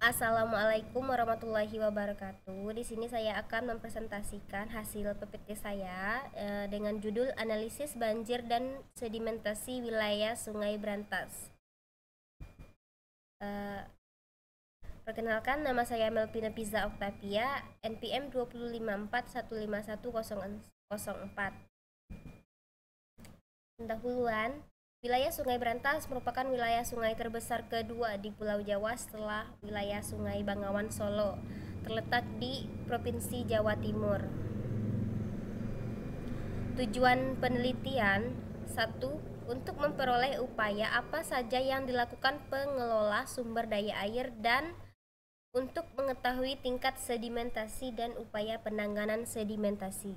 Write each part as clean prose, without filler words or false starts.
Assalamualaikum warahmatullahi wabarakatuh. Di sini saya akan mempresentasikan hasil PPT saya dengan judul Analisis Banjir dan Sedimentasi Wilayah Sungai Brantas. Perkenalkan, nama saya Melvina Piza Octavia, NPM 254151004. Pendahuluan. Wilayah Sungai Brantas merupakan wilayah sungai terbesar kedua di Pulau Jawa setelah wilayah Sungai Bangawan Solo, terletak di Provinsi Jawa Timur. Tujuan penelitian: 1. Untuk memperoleh upaya apa saja yang dilakukan pengelola sumber daya air dan untuk mengetahui tingkat sedimentasi dan upaya penanganan sedimentasi.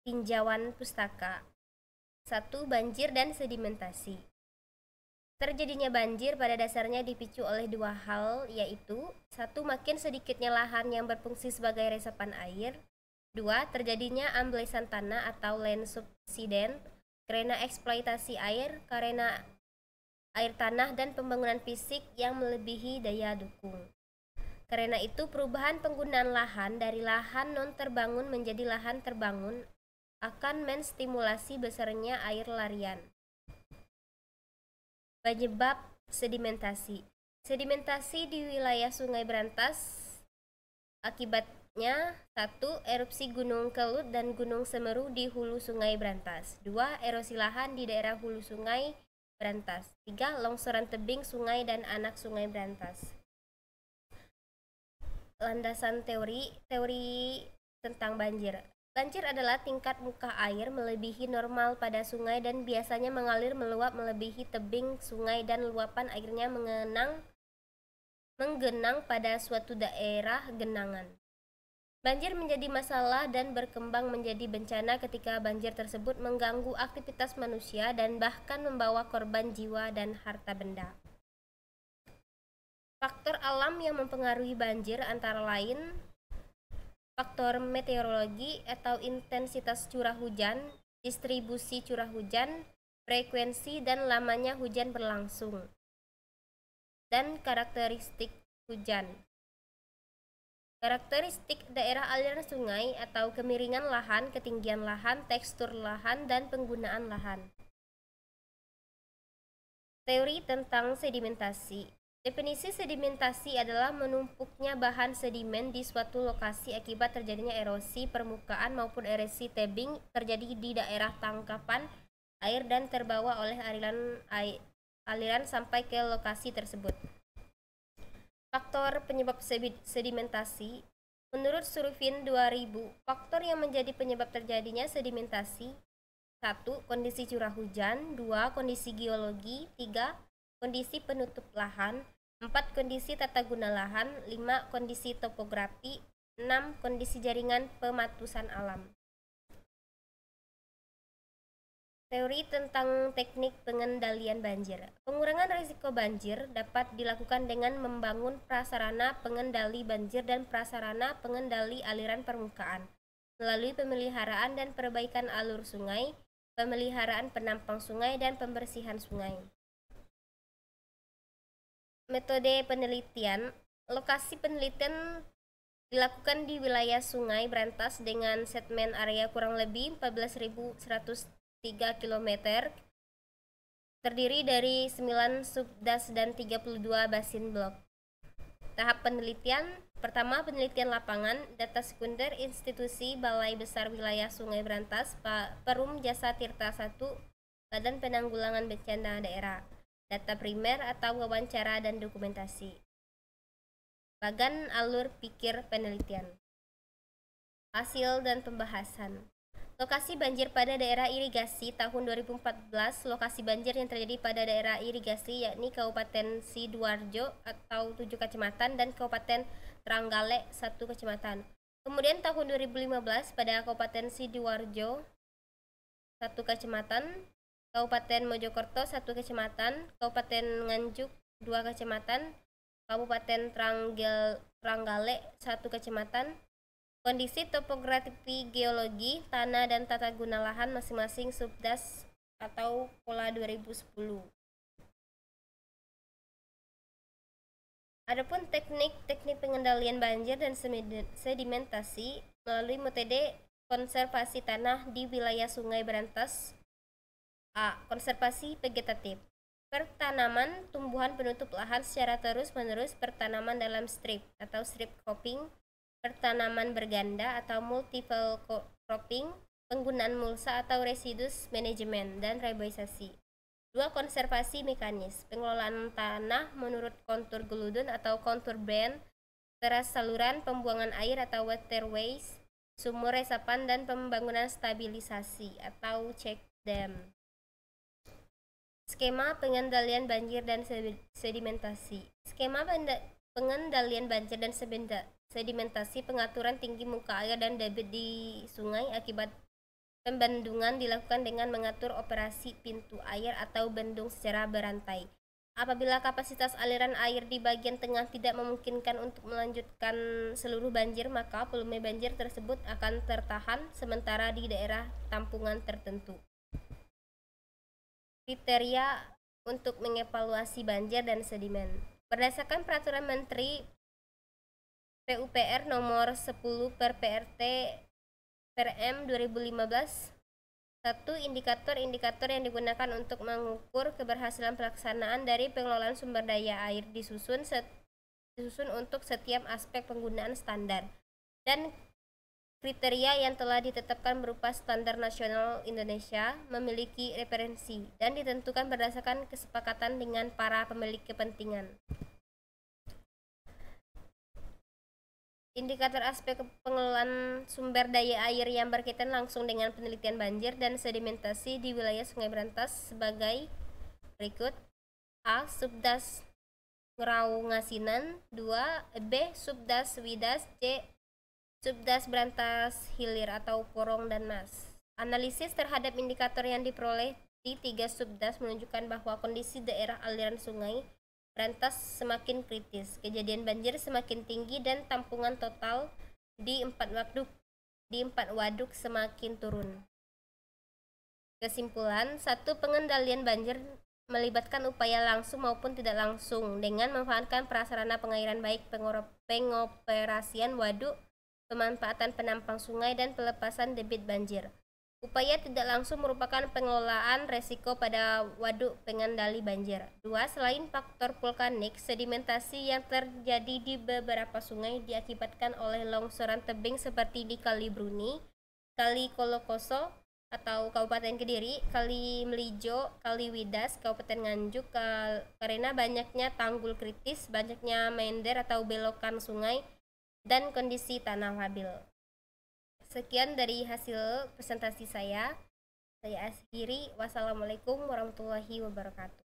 Tinjauan pustaka. 1. Banjir dan sedimentasi. Terjadinya banjir pada dasarnya dipicu oleh dua hal, yaitu 1. Makin sedikitnya lahan yang berfungsi sebagai resapan air. 2. Terjadinya amblesan tanah atau land subsidence karena eksploitasi air, karena air tanah dan pembangunan fisik yang melebihi daya dukung. Karena itu perubahan penggunaan lahan dari lahan non terbangun menjadi lahan terbangun akan menstimulasi besarnya air larian. Penyebab sedimentasi. Sedimentasi di wilayah Sungai Brantas akibatnya: 1. Erupsi Gunung Kelut dan Gunung Semeru di hulu Sungai Brantas. 2. Erosi lahan di daerah hulu Sungai Brantas. 3. Longsoran tebing sungai dan anak Sungai Brantas. Landasan teori tentang banjir. Banjir adalah tingkat muka air melebihi normal pada sungai dan biasanya mengalir meluap melebihi tebing sungai dan luapan airnya menggenang pada suatu daerah genangan. Banjir menjadi masalah dan berkembang menjadi bencana ketika banjir tersebut mengganggu aktivitas manusia dan bahkan membawa korban jiwa dan harta benda. Faktor alam yang mempengaruhi banjir antara lain faktor meteorologi atau intensitas curah hujan, distribusi curah hujan, frekuensi dan lamanya hujan berlangsung, dan karakteristik hujan. Karakteristik daerah aliran sungai atau kemiringan lahan, ketinggian lahan, tekstur lahan, dan penggunaan lahan. Teori tentang sedimentasi. Definisi sedimentasi adalah menumpuknya bahan sedimen di suatu lokasi akibat terjadinya erosi permukaan maupun erosi tebing terjadi di daerah tangkapan air dan terbawa oleh aliran sampai ke lokasi tersebut. Faktor penyebab sedimentasi. Menurut Survin 2000, faktor yang menjadi penyebab terjadinya sedimentasi: 1. Kondisi curah hujan. 2. Kondisi geologi. 3. Kondisi penutup lahan. 4. Kondisi tata guna lahan. 5. Kondisi topografi. 6. Kondisi jaringan pematusan alam. Teori tentang teknik pengendalian banjir. Pengurangan risiko banjir dapat dilakukan dengan membangun prasarana pengendali banjir dan prasarana pengendali aliran permukaan melalui pemeliharaan dan perbaikan alur sungai, pemeliharaan penampang sungai, dan pembersihan sungai. Metode penelitian. Lokasi penelitian dilakukan di wilayah Sungai Brantas dengan segmen area kurang lebih 14.103 km, terdiri dari 9 subdas dan 32 basin blok. Tahap penelitian. Pertama, penelitian lapangan, data sekunder institusi Balai Besar Wilayah Sungai Brantas, Perum Jasa Tirta 1, Badan Penanggulangan Bencana Daerah. Data primer atau wawancara dan dokumentasi. Bagan alur pikir penelitian. Hasil dan pembahasan. Lokasi banjir pada daerah irigasi tahun 2014. Lokasi banjir yang terjadi pada daerah irigasi yakni Kabupaten Sidoarjo atau 7 kecamatan dan Kabupaten Trenggalek 1 kecamatan. Kemudian tahun 2015 pada Kabupaten Sidoarjo 1 kecamatan, Kabupaten Mojokerto 1 kecamatan, Kabupaten Nganjuk 2 kecamatan, Kabupaten Trenggalek 1 kecamatan. Kondisi topografi, geologi, tanah dan tata guna lahan masing-masing subdas atau pola 2010. Adapun teknik pengendalian banjir dan sedimentasi melalui metode konservasi tanah di wilayah Sungai Berantas. A. Konservasi vegetatif. Pertanaman tumbuhan penutup lahan secara terus-menerus, pertanaman dalam strip atau strip cropping, pertanaman berganda atau multiple cropping, penggunaan mulsa atau residus manajemen, dan reboisasi. 2. Konservasi mekanis. Pengelolaan tanah menurut kontur geludun atau kontur band, teras saluran, pembuangan air atau waterways, sumur resapan, dan pembangunan stabilisasi atau check dam. Skema pengendalian banjir dan sedimentasi. Skema pengendalian banjir dan sedimentasi pengaturan tinggi muka air dan debit di sungai akibat pembendungan dilakukan dengan mengatur operasi pintu air atau bendung secara berantai. Apabila kapasitas aliran air di bagian tengah tidak memungkinkan untuk melanjutkan seluruh banjir, maka volume banjir tersebut akan tertahan sementara di daerah tampungan tertentu. Kriteria untuk mengevaluasi banjir dan sedimen. Berdasarkan Peraturan Menteri PUPR nomor 10 per PRT per M 2015, satu indikator-indikator yang digunakan untuk mengukur keberhasilan pelaksanaan dari pengelolaan sumber daya air disusun untuk setiap aspek penggunaan standar dan kriteria yang telah ditetapkan berupa standar nasional Indonesia, memiliki referensi dan ditentukan berdasarkan kesepakatan dengan para pemilik kepentingan. Indikator aspek pengelolaan sumber daya air yang berkaitan langsung dengan penelitian banjir dan sedimentasi di wilayah Sungai Berantas sebagai berikut. A. Subdas Ngeraungasinan. 2. B. Subdas Widas. C. Subdas Berantas Hilir atau Porong dan Mas. Analisis terhadap indikator yang diperoleh di 3 subdas menunjukkan bahwa kondisi daerah aliran sungai Berantas semakin kritis, kejadian banjir semakin tinggi, dan tampungan total di 4 waduk semakin turun. Kesimpulan, 1. Pengendalian banjir melibatkan upaya langsung maupun tidak langsung dengan memanfaatkan prasarana pengairan baik pengoperasian waduk, pemanfaatan penampang sungai, dan pelepasan debit banjir. Upaya tidak langsung merupakan pengelolaan resiko pada waduk pengendali banjir. 2. Selain faktor vulkanik, sedimentasi yang terjadi di beberapa sungai diakibatkan oleh longsoran tebing seperti di Kali Bruni, Kali Kolokoso atau Kabupaten Kediri, Kali Melijo, Kali Widas, Kabupaten Nganjuk, karena banyaknya tanggul kritis, banyaknya meander atau belokan sungai, dan kondisi tanah labil. Sekian dari hasil presentasi saya akhiri. Wassalamualaikum warahmatullahi wabarakatuh.